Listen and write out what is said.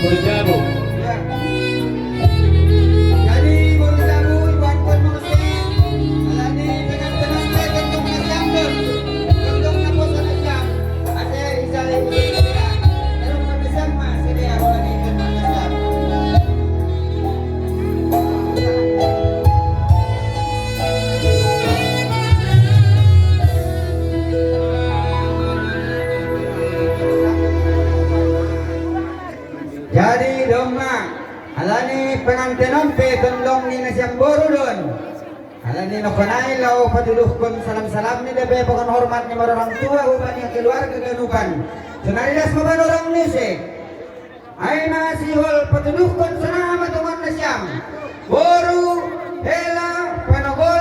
Murjabu. Ya. Jadi Murjabu ibuan pun mengusir. Alani dengan tenang saya untuk menyambut. Untuk napos anak jam. Ada isale berbeda. Lalu bersama sedia alani dengan jam. Jadi doma alani pengantenon pe tondong ni nasyang borudon alani no kanai lau patuluhkon salam-salam ni debe pakan hormat ni marorang tua uban ni keluarga ganupan sunaridas maban orang ni se ay mga sihol patuluhkon